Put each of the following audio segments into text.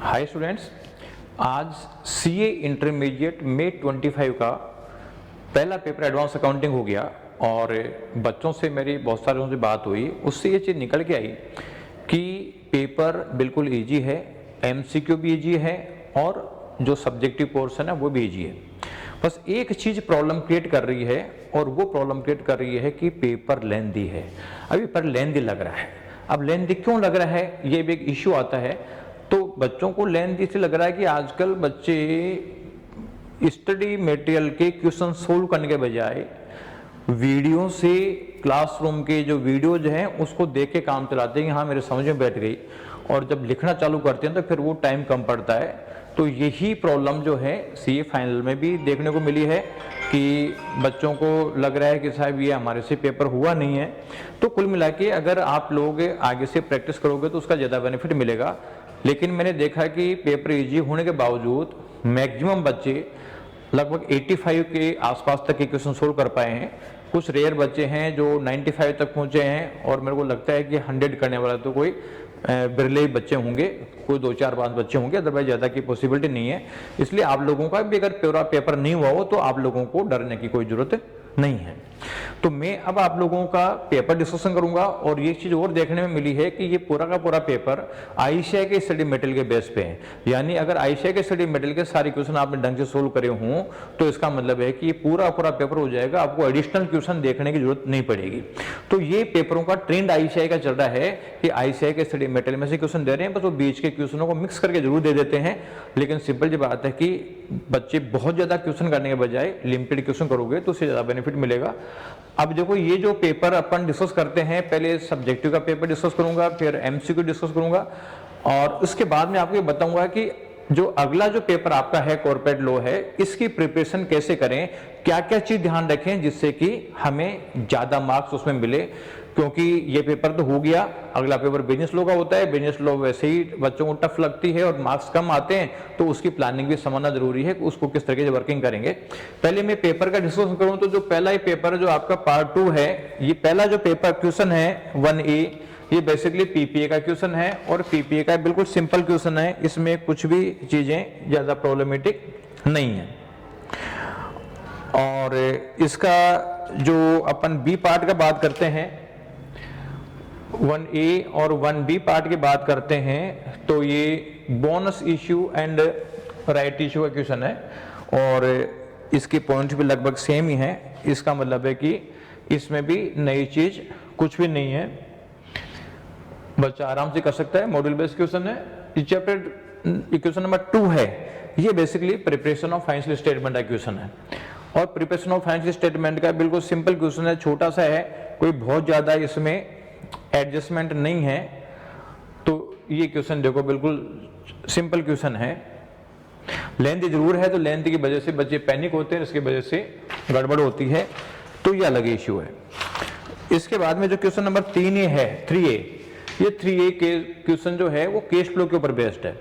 Hi students, आज CA intermediate मई 25 का पहला पेपर एडवांस अकाउंटिंग हो गया और बच्चों से मेरी बहुत सारे से बात हुई। उससे ये चीज़ निकल के आई कि पेपर बिल्कुल इजी है, एमसीक्यू भी इजी है और जो सब्जेक्टिव पोर्शन है वो भी इजी है। बस एक चीज़ प्रॉब्लम क्रिएट कर रही है और वो प्रॉब्लम क्रिएट कर रही है कि पेपर लेंदी है। अभी पेपर लेंदी लग रहा है। अब लेंदी क्यों लग रहा है, ये भी एक इश्यू आता है। तो बच्चों को लेंदी से लग रहा है कि आजकल बच्चे स्टडी मटेरियल के क्वेश्चन सोल्व करने के बजाय वीडियो से, क्लासरूम के जो वीडियोज हैं उसको देख के काम चलाते हैं कि हाँ मेरे समझ में बैठ गई, और जब लिखना चालू करते हैं तो फिर वो टाइम कम पड़ता है। तो यही प्रॉब्लम जो है सीए फाइनल में भी देखने को मिली है कि बच्चों को लग रहा है कि साहब ये हमारे से पेपर हुआ नहीं है। तो कुल मिला के अगर आप लोग आगे से प्रैक्टिस करोगे तो उसका ज़्यादा बेनिफिट मिलेगा। लेकिन मैंने देखा कि पेपर इजी होने के बावजूद मैक्सिमम बच्चे लगभग 85 के आसपास तक के क्वेश्चन सोल्व कर पाए हैं। कुछ रेयर बच्चे हैं जो 95 तक पहुंचे हैं और मेरे को लगता है कि 100 करने वाला तो कोई बिरले बच्चे होंगे, कोई 2-4-5 बच्चे होंगे, अदरवाइज ज़्यादा की पॉसिबिलिटी नहीं है। इसलिए आप लोगों का भी अगर पूरा पेपर नहीं हुआ हो तो आप लोगों को डरने की कोई ज़रूरत नहीं है। तो मैं अब आप लोगों का पेपर डिस्कशन करूंगा और ये चीज़ और देखने में मिली है कि ये पूरा का पूरा पेपर आईसीएआई के स्टडी मटेरियल के बेस पे है। यानी अगर आईसीएआई के स्टडी मटेरियल के सारे क्वेश्चन आपने ढंग से सोल्व करे हों तो इसका मतलब है कि ये पूरा पूरा पेपर हो जाएगा, आपको एडिशनल क्वेश्चन देखने की जरूरत नहीं पड़ेगी। तो ये पेपरों का ट्रेंड आईसीएआई का चल रहा है कि आईसीएआई के स्टडी मटेरियल में से क्वेश्चन दे रहे हैं, बस वो बीच के क्वेश्चनों को मिक्स करके जरूर दे देते हैं। लेकिन सिंपल जी बात है कि बच्चे बहुत ज्यादा क्वेश्चन करने के बजाय लिमिटेड क्वेश्चन करोगे तो उससे ज्यादा बेनिफिट मिलेगा। अब देखो ये जो पेपर अपन डिस्कस करते हैं, पहले सब्जेक्टिव का पेपर डिस्कस करूंगा, फिर एमसीक्यू डिस्कस करूंगा और उसके बाद में आपको ये बताऊंगा कि जो अगला जो पेपर आपका है कॉर्पोरेट लॉ है, इसकी प्रिपरेशन कैसे करें, क्या क्या चीज ध्यान रखें जिससे कि हमें ज्यादा मार्क्स उसमें मिले। क्योंकि ये पेपर तो हो गया, अगला पेपर बिजनेस लॉ का होता है। बिजनेस लॉ वैसे ही बच्चों को टफ लगती है और मार्क्स कम आते हैं, तो उसकी प्लानिंग भी समझना जरूरी है कि उसको किस तरीके से वर्किंग करेंगे। पहले मैं पेपर का डिस्कशन करूं तो जो पहला ही पेपर जो आपका पार्ट 2 है, ये पहला जो पेपर क्वेश्चन है 1A, ये बेसिकली पीपीए का क्वेश्चन है और पीपीए का बिल्कुल सिंपल क्वेश्चन है, इसमें कुछ भी चीजें ज्यादा प्रॉब्लमेटिक नहीं है। और इसका जो अपन बी पार्ट का बात करते हैं, 1A और 1B पार्ट की बात करते हैं, तो ये bonus issue and right issue का क्वेश्चन है और इसके पॉइंट भी लगभग सेम ही है। इसका मतलब है कि इसमें भी नई चीज कुछ भी नहीं है, बच्चा आराम से कर सकता है। मॉड्यूल बेस्ड क्वेश्चन है। चैप्टर क्वेश्चन नंबर 2 है, ये basically preparation of financial statement का क्वेश्चन है और प्रिपरेशन ऑफ फाइनेंशियल स्टेटमेंट का बिल्कुल सिंपल क्वेश्चन है, छोटा सा है, कोई बहुत ज्यादा इसमें एडजस्टमेंट नहीं है। तो ये क्वेश्चन देखो बिल्कुल सिंपल क्वेश्चन है। लेंथ जरूर है, तो लेंथ की वजह से बच्चे पैनिक होते हैं, इसकी वजह से गड़बड़ होती है, तो ये अलग इश्यू है। इसके बाद में जो क्वेश्चन नंबर 3A है, 3A, ये 3A के क्वेश्चन जो है वो कैश फ्लो के ऊपर बेस्ड है।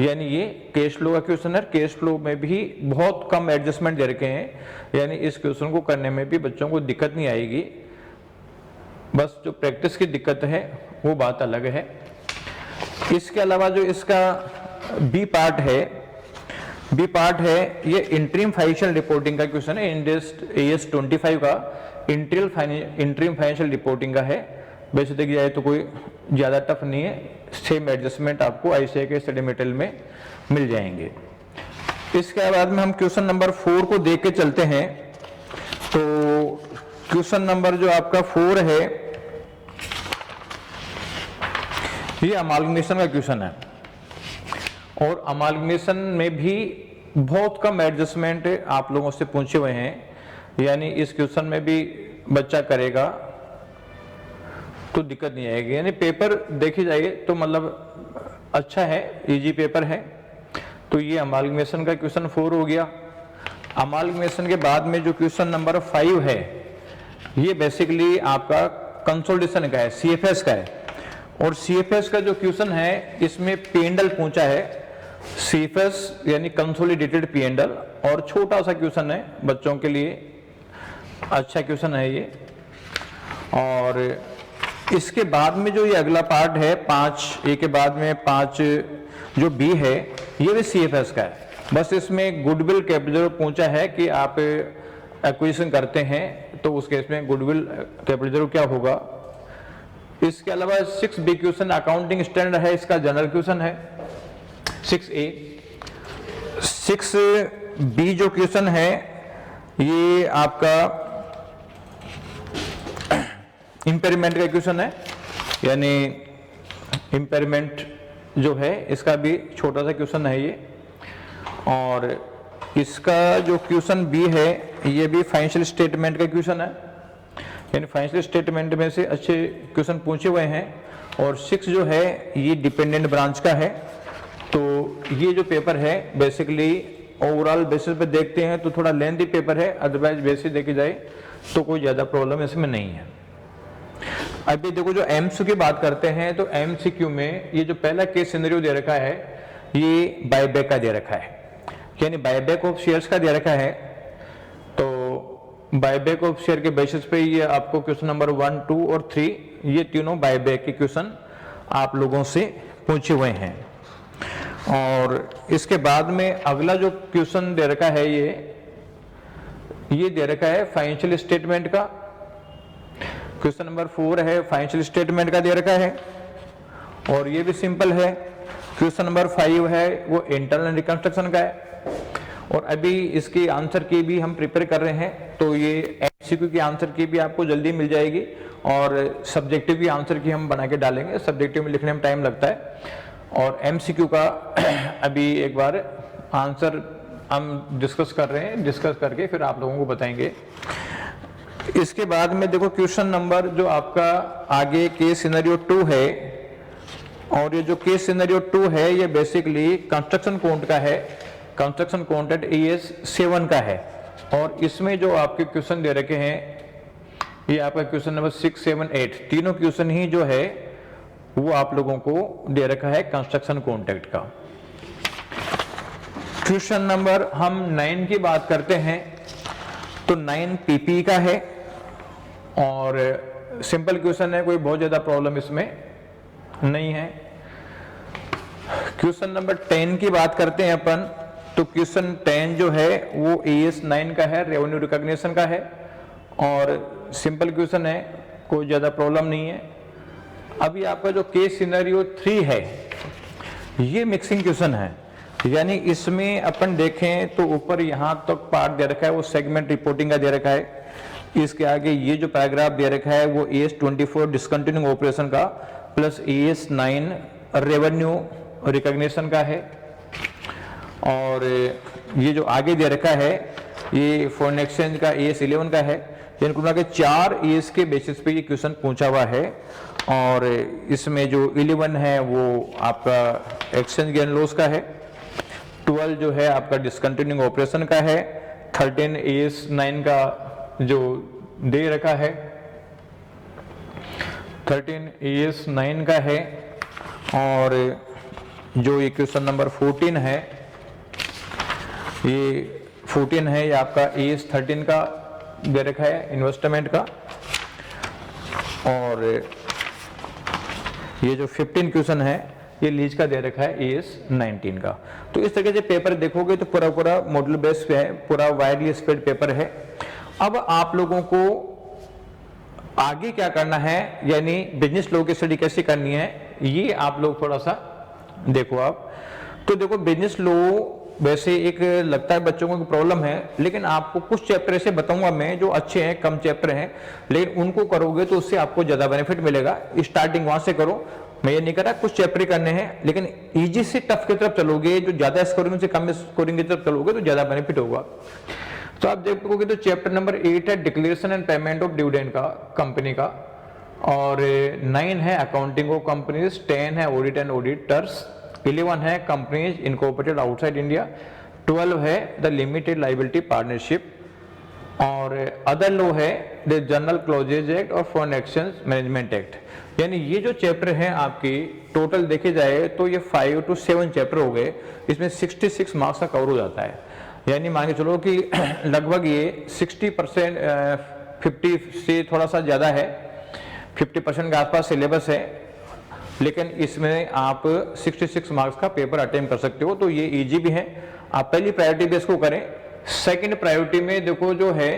यानी ये कैश फ्लो का क्वेश्चन है। कैश फ्लो में भी बहुत कम एडजस्टमेंट दे रखे हैं, यानी इस क्वेश्चन को करने में भी बच्चों को दिक्कत नहीं आएगी, बस जो प्रैक्टिस की दिक्कत है वो बात अलग है। इसके अलावा जो इसका बी पार्ट है, ये इंटरिम फाइनेंशियल रिपोर्टिंग का क्वेश्चन है। AS 25 का इंटरिम फाइनेंशियल रिपोर्टिंग का है। वैसे देखिए जाए तो कोई ज्यादा टफ नहीं है, सेम एडजस्टमेंट आपको आईसीएआई के स्टडी मटेरियल में मिल जाएंगे। इसके बाद में हम क्वेश्चन नंबर 4 को देख के चलते हैं। तो क्वेश्चन नंबर जो आपका 4 है, ये अमालगमेशन का क्वेश्चन है और अमालगमेशन में भी बहुत कम एडजस्टमेंट आप लोगों से पूछे हुए हैं। यानी इस क्वेश्चन में भी बच्चा करेगा तो दिक्कत नहीं आएगी। यानी पेपर देखी जाए तो मतलब अच्छा है, इजी पेपर है। तो ये अमालगमेशन का क्वेश्चन 4 हो गया। अमालगमेशन के बाद में जो क्वेश्चन नंबर 5 है, ये बेसिकली आपका कंसोलिडेशन का है, सीएफएस का है। और सीएफएस का जो क्वेश्चन है इसमें पीएनएल पूछा है, सीएफएस यानी कंसोलिडेटेड पीएनएल, और छोटा सा क्वेश्चन है बच्चों के लिए, अच्छा क्वेश्चन है ये। और इसके बाद में जो ये अगला पार्ट है 5A के बाद में 5 जो बी है ये भी CFS का है, बस इसमें गुडविल कैपिटल पूछा है कि आप एक्विजिशन करते हैं तो उस केस में गुडविल कैपिटल क्या होगा। इसके अलावा 6B क्वेश्चन अकाउंटिंग स्टैंडर्ड है, इसका जनरल क्वेश्चन है 6A। 6B जो क्वेश्चन है ये आपका इम्पेयरमेंट का क्वेश्चन है, यानी इम्पेयरमेंट जो है इसका भी छोटा सा क्वेश्चन है ये। और इसका जो क्वेश्चन बी है ये भी फाइनेंशियल स्टेटमेंट का क्वेश्चन है, यानी फाइनेंशियल स्टेटमेंट में से अच्छे क्वेश्चन पूछे हुए हैं। और 6 जो है ये डिपेंडेंट ब्रांच का है, तो ये जो पेपर है बेसिकली ओवरऑल बेसिस पे देखते हैं तो थोड़ा लेंथी पेपर है, अदरवाइज बेसिस देखी जाए तो कोई ज़्यादा प्रॉब्लम इसमें नहीं है। अभी देखो जो MCQ की बात करते हैं तो MCQ में ये जो पहला केस सिनेरियो दे रखा है ये बायबैक का दे रखा है, यानी बायबैक ऑफ शेयर्स का दे रखा है। तो बायबैक ऑफ शेयर के बेसिस पे ये आपको क्वेश्चन नंबर 1, 2 और 3 ये तीनों बायबैक के क्वेश्चन आप लोगों से पूछे हुए हैं। और इसके बाद में अगला जो क्वेश्चन दे रखा है ये दे रखा है फाइनेंशियल स्टेटमेंट का। क्वेश्चन नंबर 4 है फाइनेंशियल स्टेटमेंट का दे रखा है और ये भी सिंपल है। क्वेश्चन नंबर 5 है वो इंटरनल रिकंस्ट्रक्शन का है, और अभी इसकी आंसर की भी हम प्रिपेयर कर रहे हैं, तो ये MCQ की आंसर की भी आपको जल्दी मिल जाएगी और सब्जेक्टिव की आंसर की हम बना के डालेंगे। सब्जेक्टिव में लिखने में टाइम लगता है और MCQ का अभी एक बार आंसर हम डिस्कस कर रहे हैं, डिस्कस करके फिर आप लोगों को बताएंगे। इसके बाद में देखो क्वेश्चन नंबर जो आपका आगे केस सिनेरियो 2 है, और ये जो केस सिनेरियो 2 है ये बेसिकली कंस्ट्रक्शन कोड का है, कंस्ट्रक्शन कॉन्ट्रैक्ट ES 7 का है। और इसमें जो आपके क्वेश्चन दे रखे हैं ये आपका क्वेश्चन नंबर 6, 7, 8 तीनों क्वेश्चन ही जो है वो आप लोगों को दे रखा है कंस्ट्रक्शन कॉन्ट्रैक्ट का। क्वेश्चन नंबर हम 9 की बात करते हैं तो 9 PPE का है और सिंपल क्वेश्चन है, कोई बहुत ज्यादा प्रॉब्लम इसमें नहीं है। क्वेश्चन नंबर 10 की बात करते हैं अपन, तो क्वेश्चन 10 जो है वो ES 9 का है, रेवेन्यू रिकॉग्निशन का है और सिंपल क्वेश्चन है, कोई ज्यादा प्रॉब्लम नहीं है। अभी आपका जो केस सिनेरियो 3 है ये मिक्सिंग क्वेश्चन है, यानी इसमें अपन देखें तो ऊपर यहां तक पार्ट दे रखा है वो सेगमेंट रिपोर्टिंग का दे रखा है। इसके आगे ये जो पैराग्राफ दे रखा है वो ES 24 डिसकंटिन्यूइंग ऑपरेशन का प्लस ES 9 रेवेन्यू रिकॉग्निशन का है। और ये जो आगे दे रखा है ये फॉरेन एक्सचेंज का ES 11 का है। यानी कुल मिला के 4 ES के बेसिस पे ये क्वेश्चन पूछा हुआ है। और इसमें जो 11 है वो आपका एक्सचेंज गेन लॉस का है, 12 जो है आपका डिसकंटिन्यूइंग ऑपरेशन का है, 13 ES 9 का जो दे रखा है 13 ES 9 का है। और जो ये क्वेश्चन नंबर 14 है ये 14 है ये आपका ES 13 का दे रखा है इन्वेस्टमेंट का। और ये जो 15 क्वेश्चन है ये लीज का दे रखा है ES 19 का। तो इस तरह से पेपर देखोगे तो पूरा मॉडल बेस पे है, पूरा वाइडली स्प्रेड पेपर है। अब आप लोगों को आगे क्या करना है, यानी बिजनेस लॉ की स्टडी कैसे करनी है, ये आप लोग थोड़ा सा देखो। आप तो देखो बिजनेस लॉ वैसे एक लगता है बच्चों को प्रॉब्लम है, लेकिन आपको कुछ चैप्टर ऐसे बताऊंगा मैं जो अच्छे हैं, कम चैप्टर हैं, लेकिन उनको करोगे तो उससे आपको ज्यादा बेनिफिट मिलेगा। स्टार्टिंग वहां से करो, मैं ये नहीं कर रहा कुछ चैप्टर करने हैं, लेकिन इजी से टफ की तरफ चलोगे, जो ज्यादा स्कोरिंग से कम स्कोरिंग की तरफ चलोगे तो ज्यादा बेनिफिट होगा। तो आप देखोगे तो चैप्टर नंबर 8 है declaration and payment of dividend का कंपनी का, और 9 है अकाउंटिंग ऑफ कंपनीज, 10 है ऑडिट एंड ऑडिटर्स, 11 है कंपनीज इनकॉर्पोरेटेड आउटसाइड इंडिया, 12 है द लिमिटेड लाइबिलिटी पार्टनरशिप, और अदर लॉ है द जनरल क्लोजेज एक्ट और फॉरेन एक्सचेंज मैनेजमेंट एक्ट। यानी ये जो चैप्टर हैं आपकी टोटल देखे जाए तो ये 5 to 7 चैप्टर हो गए, इसमें 66 मार्क्स का कवर हो जाता है। यानी मान के चलो कि लगभग ये 60% 50 से थोड़ा सा ज्यादा है, 50% के आसपास सिलेबस है। लेकिन इसमें आप 66 मार्क्स का पेपर अटेम्प्ट कर सकते हो, तो ये इजी भी है। आप पहली प्रायोरिटी बेस को करें। सेकंड प्रायोरिटी में देखो जो है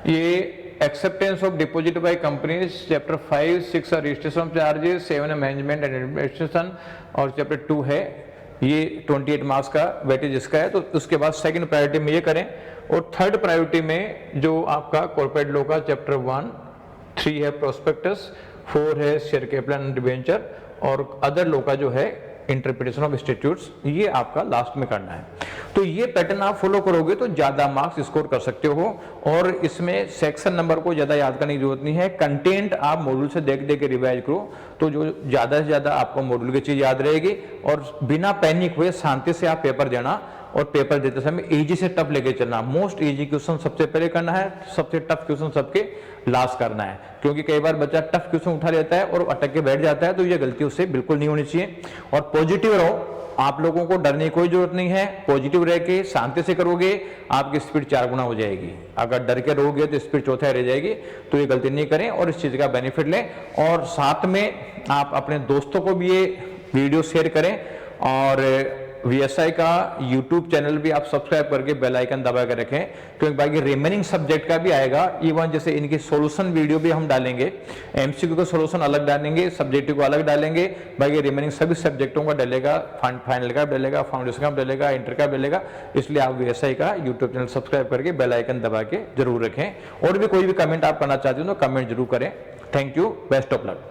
ये acceptance of deposit by companies, chapter 5, 6 registration charges, 7 management and administration, और चैप्टर 2 है ये 28 मार्क्स का वेटेज इसका है। तो उसके बाद सेकंड प्रायोरिटी में ये करें। और थर्ड प्रायोरिटी में जो आपका कॉर्पोरेट लॉ का चैप्टर 1, 3 है प्रोस्पेक्टस, 4 है शेयर कैपिटल एंड डिबेंचर, और अदर लॉ का जो है इंटरप्रिटेशन ऑफ स्टैट्यूट्स, ये आपका लास्ट में करना है। तो ये पैटर्न आप फॉलो करोगे तो ज्यादा मार्क्स स्कोर कर सकते हो। और इसमें सेक्शन नंबर को ज्यादा याद करने की जरूरत नहीं है, कंटेंट आप मॉड्यूल से देख देख के रिवाइज करो, तो जो ज्यादा से ज्यादा आपको मॉड्यूल की चीज याद रहेगी। और बिना पैनिक हुए शांति से आप पेपर देना, और पेपर देते समय इजी से टफ लेके चलना। मोस्ट इजी क्वेश्चन सबसे पहले करना है, सबसे टफ क्वेश्चन सबके लास्ट करना है, क्योंकि कई बार बच्चा टफ क्वेश्चन उठा लेता है और अटक के बैठ जाता है, तो ये गलती उससे बिल्कुल नहीं होनी चाहिए। और पॉजिटिव रहो, आप लोगों को डरने की कोई जरूरत नहीं है। पॉजिटिव रह के शांति से करोगे, आपकी स्पीड 4 गुना हो जाएगी। अगर डर के रहोगे तो स्पीड चौथा रह जाएगी। तो ये गलती नहीं करें और इस चीज का बेनिफिट लें। और साथ में आप अपने दोस्तों को भी ये वीडियो शेयर करें, और VSI का YouTube चैनल भी आप सब्सक्राइब करके बेल आइकन दबा के रखें, क्योंकि बाकी रिमेनिंग सब्जेक्ट का भी आएगा। इवन जैसे इनकी सॉल्यूशन वीडियो भी हम डालेंगे, MCQ का सॉल्यूशन अलग डालेंगे, सब्जेक्टिव को अलग डालेंगे, बाकी रिमेनिंग सभी सब्जेक्टों का डलेगा, फाइनल का डलेगा, फाउंडेशन का डलेगा, इंटर का डलेगा। इसलिए आप VSI का YouTube चैनल सब्सक्राइब करके बेल आइकन दबा के जरूर रखें। और भी कोई भी कमेंट आप करना चाहते हो तो कमेंट जरूर करें। Thank you, best of luck.